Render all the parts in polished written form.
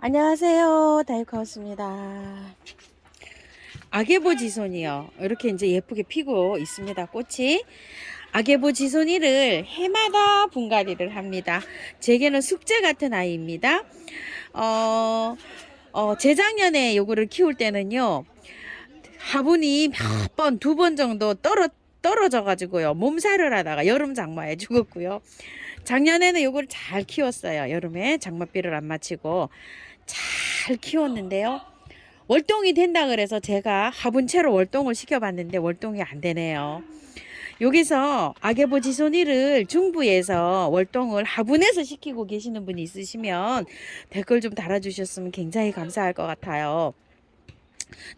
안녕하세요. 다이코하우스입니다. 아게보지손이요. 이렇게 이제 예쁘게 피고 있습니다. 꽃이. 아게보지손이를 해마다 분갈이를 합니다. 제게는 숙제 같은 아이입니다. 재작년에 요거를 키울 때는요. 화분이 몇 번, 두 번 정도 떨어져 가지고요. 몸살을 하다가 여름 장마에 죽었고요. 작년에는 요걸 잘 키웠어요. 여름에 장맛비를 안 마치고 잘 키웠는데요. 월동이 된다 그래서 제가 화분채로 월동을 시켜봤는데 월동이 안 되네요. 여기서 아게보지손이를 중부에서 월동을 화분에서 시키고 계시는 분이 있으시면 댓글 좀 달아주셨으면 굉장히 감사할 것 같아요.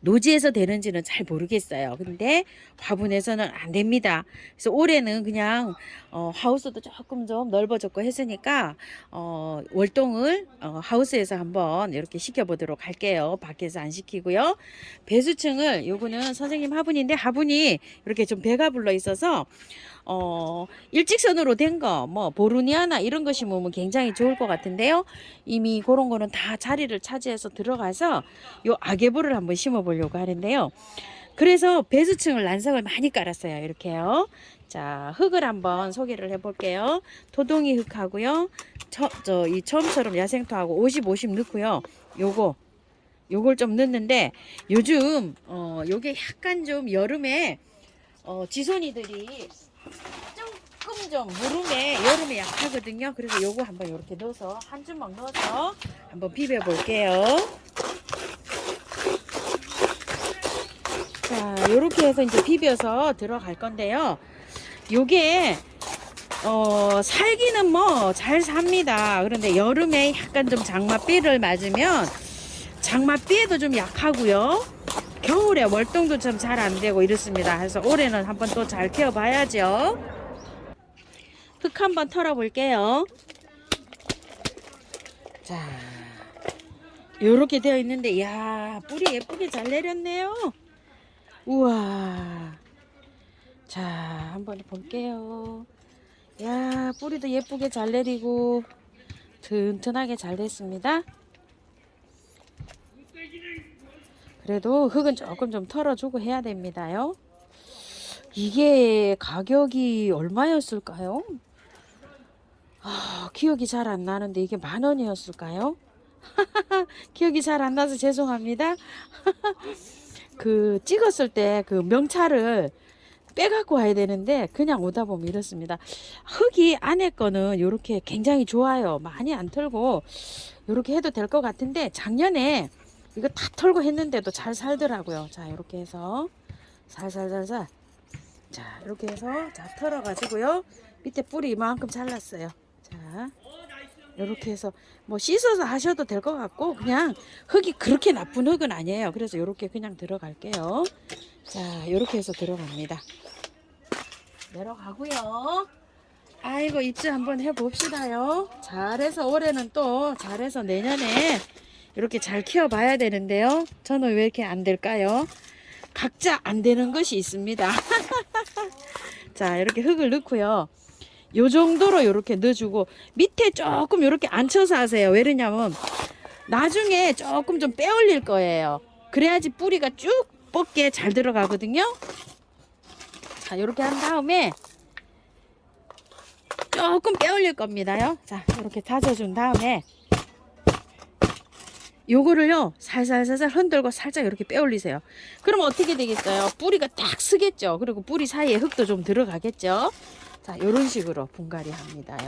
노지에서 되는지는 잘 모르겠어요. 근데 화분에서는 안 됩니다. 그래서 올해는 그냥 하우스도 조금 좀 넓어졌고 했으니까 월동을 하우스에서 한번 이렇게 시켜보도록 할게요. 밖에서 안 시키고요. 배수층을 요거는 선생님 화분인데 화분이 이렇게 좀 배가 불러 있어서 일직선으로 된 거, 뭐, 보르니아나 이런 거 심으면 굉장히 좋을 것 같은데요. 이미 그런 거는 다 자리를 차지해서 들어가서 요 아게보를 한번 심어 보려고 하는데요. 그래서 배수층을 난석을 많이 깔았어요. 이렇게요. 자, 흙을 한번 소개를 해 볼게요. 토동이 흙하고요. 이 처음처럼 야생토하고 50, 50 넣고요. 요걸 좀 넣는데 요즘, 요게 약간 좀 여름에, 지손이들이 조금 좀 무름에 여름에 약하거든요. 그래서 요거 한번 이렇게 넣어서 한 주먹 넣어서 한번 비벼 볼게요. 자, 요렇게 해서 이제 비벼서 들어갈 건데요. 요게 살기는 뭐 잘 삽니다. 그런데 여름에 약간 좀 장맛비를 맞으면 장맛비에도 좀 약하고요. 겨울에 월동도 좀 잘 안 되고 이렇습니다. 그래서 올해는 한번 또 잘 키워 봐야죠. 흙 한번 털어 볼게요. 자, 요렇게 되어 있는데, 야, 뿌리 예쁘게 잘 내렸네요. 우와. 자, 한번 볼게요. 야, 뿌리도 예쁘게 잘 내리고 튼튼하게 잘 됐습니다. 그래도 흙은 조금 좀 털어주고 해야 됩니다요. 이게 가격이 얼마였을까요? 기억이 잘 안 나는데 이게 10,000원이었을까요? 기억이 잘 안 나서 죄송합니다. 그 찍었을 때 그 명찰을 빼갖고 와야 되는데 그냥 오다 보면 이렇습니다. 흙이 안에 거는 이렇게 굉장히 좋아요. 많이 안 털고 이렇게 해도 될 것 같은데 작년에 이거 다 털고 했는데도 잘 살더라고요. 자, 이렇게 해서 살살살살, 자, 이렇게 해서 자 털어 가지고요. 밑에 뿌리 이만큼 잘랐어요. 자, 이렇게 해서 뭐 씻어서 하셔도 될 것 같고 그냥 흙이 그렇게 나쁜 흙은 아니에요. 그래서 이렇게 그냥 들어갈게요. 자, 이렇게 해서 들어갑니다. 내려가고요. 아이고, 입주 한번 해봅시다요. 잘해서 올해는 또 잘해서 내년에 이렇게 잘 키워봐야 되는데요. 저는 왜 이렇게 안 될까요? 각자 안 되는 것이 있습니다. 자, 이렇게 흙을 넣고요. 요 정도로 이렇게 넣어주고 밑에 조금 이렇게 앉혀서 하세요. 왜냐면 나중에 조금 좀 빼올릴 거예요. 그래야지 뿌리가 쭉 뻗게 잘 들어가거든요. 자, 이렇게 한 다음에 조금 빼올릴 겁니다요. 자, 이렇게 다져준 다음에 요거를요 살살살살 흔들고 살짝 이렇게 빼올리세요. 그럼 어떻게 되겠어요? 뿌리가 딱 쓰겠죠. 그리고 뿌리 사이에 흙도 좀 들어가겠죠. 자, 요런 식으로 분갈이 합니다요.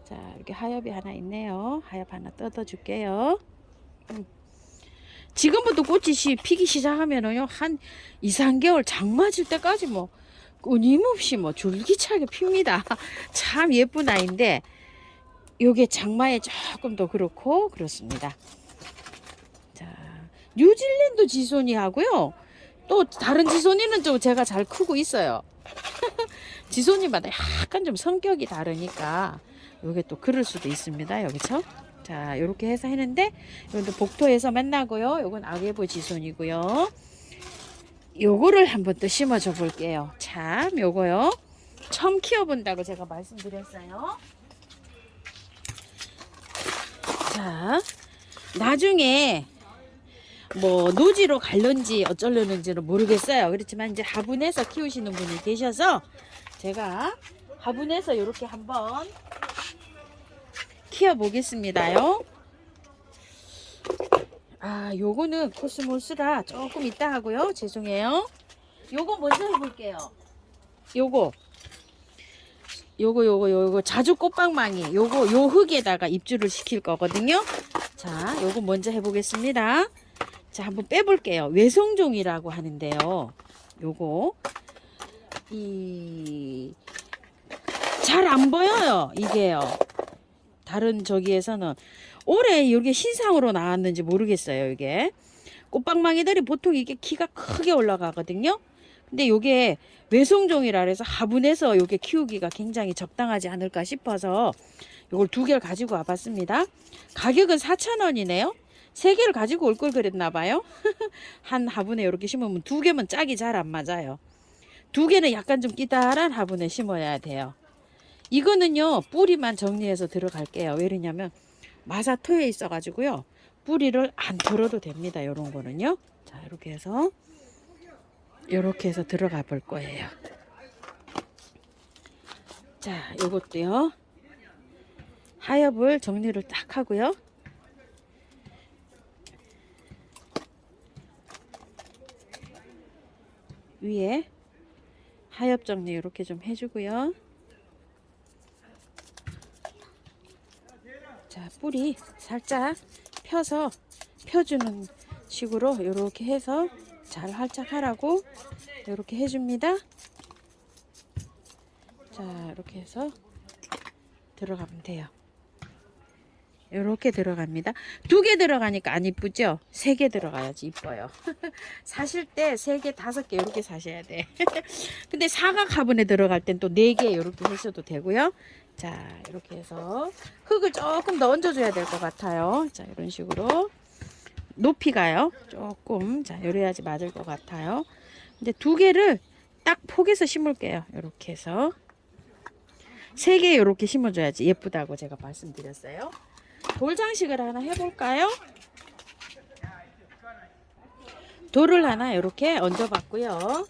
자, 이렇게 하엽이 하나 있네요. 하엽 하나 뜯어 줄게요. 지금부터 꽃이 피기 시작하면은요 한 2, 3개월 장 맞을 때까지 뭐 끊임없이 뭐 줄기차게 핍니다. 참 예쁜 아이인데 요게 장마에 조금 더 그렇고 그렇습니다. 자, 뉴질랜드 지손이 하고요. 또 다른 지손이는 좀 제가 잘 크고 있어요. 지손이마다 약간 좀 성격이 다르니까 요게 또 그럴 수도 있습니다. 여기서. 자, 요렇게 해서 했는데 이건 또 복토에서 만나고요. 요건 아게보 지손이고요. 요거를 한번 또 심어줘 볼게요. 참, 요거요. 처음 키워본다고 제가 말씀드렸어요. 자, 나중에 뭐 노지로 갈런지 어쩌려는지는 모르겠어요. 그렇지만 이제 화분에서 키우시는 분이 계셔서 제가 화분에서 이렇게 한번 키워 보겠습니다요. 아, 요거는 코스모스라 조금 이따 하고요. 죄송해요. 요거 먼저 해볼게요. 요거 자주 꽃방망이 요 흙에다가 입주를 시킬 거거든요. 자, 요거 먼저 해보겠습니다. 자, 한번 빼볼게요. 외성종이라고 하는데요. 요거 잘 안 보여요. 이게요. 다른 저기에서는 올해 이게 신상으로 나왔는지 모르겠어요. 이게 꽃방망이들이 보통 이게 키가 크게 올라가거든요. 근데 요게 외성종이라 그래서 화분에서 요게 키우기가 굉장히 적당하지 않을까 싶어서 요걸 2개를 가지고 와봤습니다. 가격은 4,000원이네요. 3개를 가지고 올 걸 그랬나 봐요. 한 화분에 이렇게 심으면 2개면 짝이 잘 안 맞아요. 2개는 약간 좀 끼다란 화분에 심어야 돼요. 이거는요, 뿌리만 정리해서 들어갈게요. 왜냐면 마사토에 있어 가지고요, 뿌리를 안 털어도 됩니다. 요런 거는요. 자, 이렇게 해서 들어가 볼 거예요. 자, 요것도요, 하엽을 정리를 딱 하고요. 위에 하엽 정리 이렇게 좀 해주고요. 자, 뿌리 살짝 펴주는 식으로 이렇게 해서 잘 활착하라고 이렇게 해줍니다. 자, 이렇게 해서 들어가면 돼요. 이렇게 들어갑니다. 2개 들어가니까 안 이쁘죠? 3개 들어가야지 이뻐요. 사실 때 3개, 5개 이렇게 사셔야 돼. 근데 사각 화분에 들어갈 땐 또 4개 이렇게 하셔도 되고요. 자, 이렇게 해서 흙을 조금 더 얹어줘야 될 것 같아요. 자, 이런 식으로 높이가요. 조금, 자, 요래야지 맞을 것 같아요. 근데 2개를 딱 포개서 심을게요. 이렇게 해서 3개 이렇게 심어줘야지 예쁘다고 제가 말씀드렸어요. 돌 장식을 하나 해볼까요? 돌을 하나 이렇게 얹어봤고요.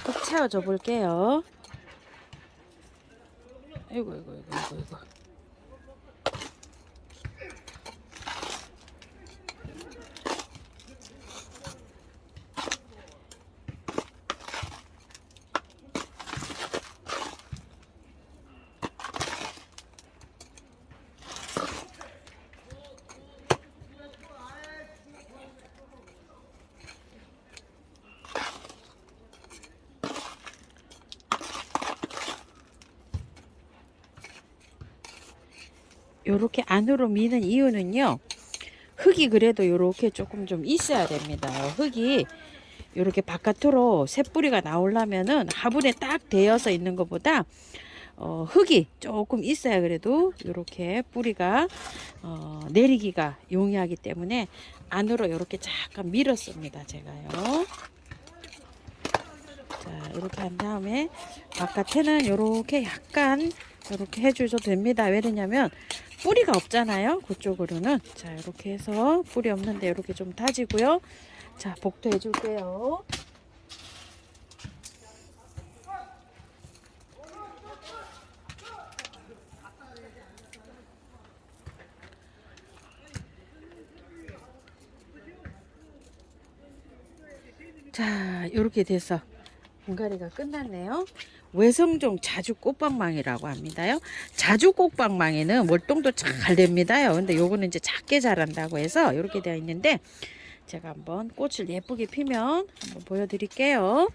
흙 채워줘 볼게요. 아이고. 요렇게 안으로 미는 이유는요, 흙이 그래도 요렇게 조금 좀 있어야 됩니다. 흙이 요렇게 바깥으로 새뿌리가 나오려면은 화분에 딱 대어서 있는 것보다 흙이 조금 있어야 그래도 요렇게 뿌리가 내리기가 용이하기 때문에 안으로 요렇게 잠깐 밀었습니다. 제가요. 자, 이렇게 한 다음에 바깥에는 요렇게 약간 이렇게 해주셔도 됩니다. 왜냐면 뿌리가 없잖아요. 그쪽으로는. 자, 이렇게 해서 뿌리 없는데 이렇게 좀 다지고요. 자, 복도 해줄게요. 자, 이렇게 돼서 분갈이가 끝났네요. 외성종 자주 꽃방망이라고 합니다요. 자주 꽃방망이는 월동도 잘 됩니다요. 근데 요거는 이제 작게 자란다고 해서 이렇게 되어 있는데, 제가 한번 꽃을 예쁘게 피면 한번 보여드릴게요.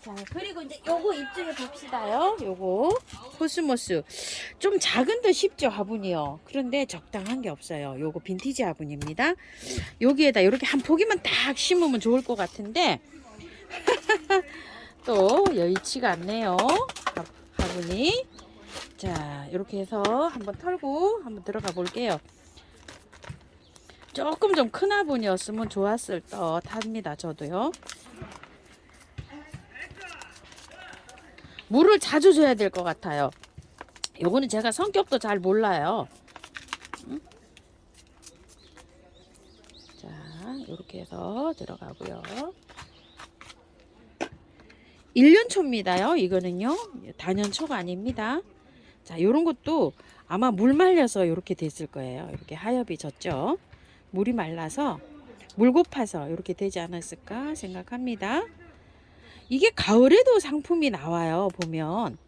자, 그리고 이제 요거 입증해 봅시다요. 요거 코스모스 좀 작은 듯 싶죠, 화분이요. 그런데 적당한 게 없어요. 요거 빈티지 화분입니다. 여기에다 이렇게 한 포기만 딱 심으면 좋을 것 같은데 또 여의치가 않네요, 화분이. 자, 이렇게 해서 한번 털고 한번 들어가 볼게요. 조금 좀 큰 화분이었으면 좋았을 듯합니다. 저도요. 물을 자주 줘야 될 것 같아요. 요거는 제가 성격도 잘 몰라요. 이렇게 해서 들어가고요. 1년초입니다요. 이거는요. 단연초가 아닙니다. 자, 요런 것도 아마 물 말려서 이렇게 됐을 거예요. 이렇게 하엽이 졌죠. 물이 말라서 물 고파서 이렇게 되지 않았을까 생각합니다. 이게 가을에도 상품이 나와요. 보면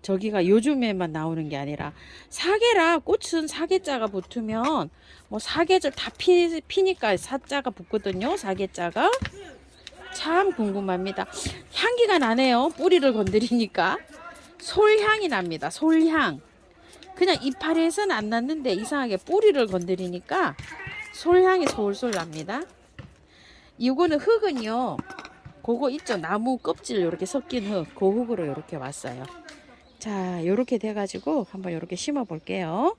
저기가 요즘에만 나오는 게 아니라 사계라 꽃은 사계자가 붙으면 뭐 사계절 다 피니까 사자가 붙거든요. 사계자가 참 궁금합니다. 향기가 나네요. 뿌리를 건드리니까 솔향이 납니다. 솔향. 그냥 이파리에서는 안 났는데 이상하게 뿌리를 건드리니까 솔향이 솔솔 납니다. 이거는 흙은요. 그거 있죠. 나무 껍질 이렇게 섞인 흙. 그 흙으로 이렇게 왔어요. 자, 이렇게 돼가지고 한번 이렇게 심어 볼게요.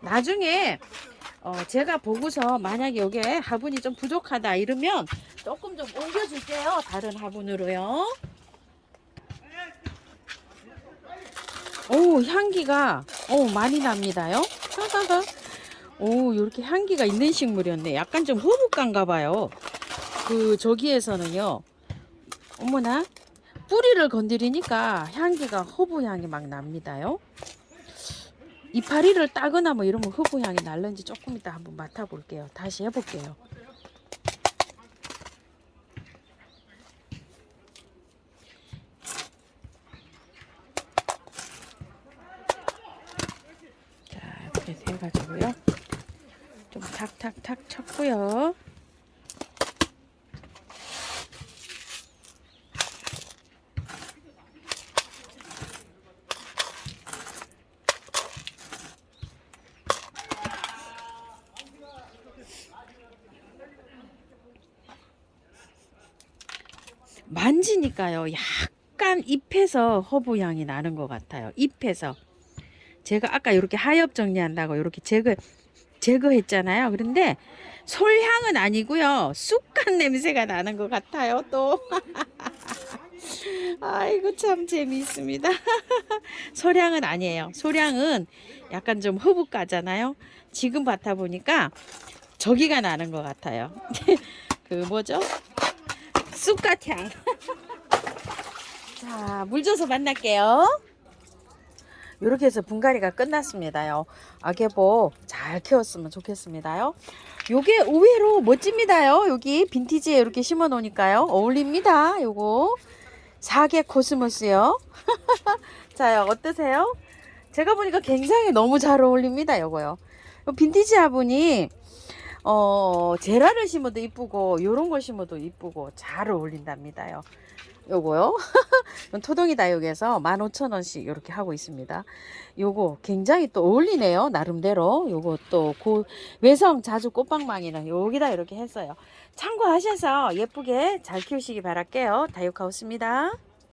나중에 제가 보고서 만약에 여기에 화분이 좀 부족하다 이러면 조금 좀 옮겨줄게요. 다른 화분으로요. 오, 향기가 많이 납니다요. 오, 이렇게 향기가 있는 식물이었네. 약간 좀 허브감가 봐요. 저기에서는요. 어머나, 뿌리를 건드리니까 향기가 허브 향이 막 납니다요. 이파리를 따거나 뭐 이러면 허브 향이 날는지 조금 이따 한번 맡아볼게요. 다시 해볼게요. 자, 이렇게 해가지고요. 좀 탁탁탁 쳤고요. 만지니까요. 약간 잎에서 허브 향이 나는 것 같아요. 잎에서. 제가 아까 이렇게 하엽 정리한다고 이렇게 제거했잖아요. 그런데 솔향은 아니고요. 쑥갓 냄새가 나는 것 같아요. 또. 아이고 참 재미있습니다. 소량은 아니에요. 소량은 약간 좀 허브가잖아요. 지금 맡아 보니까 저기가 나는 것 같아요. 뭐죠? 쑥갓 향. 자, 물 줘서 만날게요. 이렇게 해서 분갈이가 끝났습니다요. 아개보 잘 키웠으면 좋겠습니다요. 요게 의외로 멋집니다요. 여기 빈티지에 이렇게 심어 놓으니까요. 어울립니다. 요거 사계 코스모스요. 자요, 어떠세요? 제가 보니까 굉장히 너무 잘 어울립니다. 요거요. 요 빈티지 화분이 제라를 심어도 이쁘고 요런 걸 심어도 이쁘고 잘 어울린답니다요. 요거요. 토동이 다육에서 15,000원씩 이렇게 하고 있습니다. 요거 굉장히 또 어울리네요. 나름대로. 요거 또 외성 자주 꽃방망이는 여기다 이렇게 했어요. 참고하셔서 예쁘게 잘 키우시기 바랄게요. 다육하우스입니다.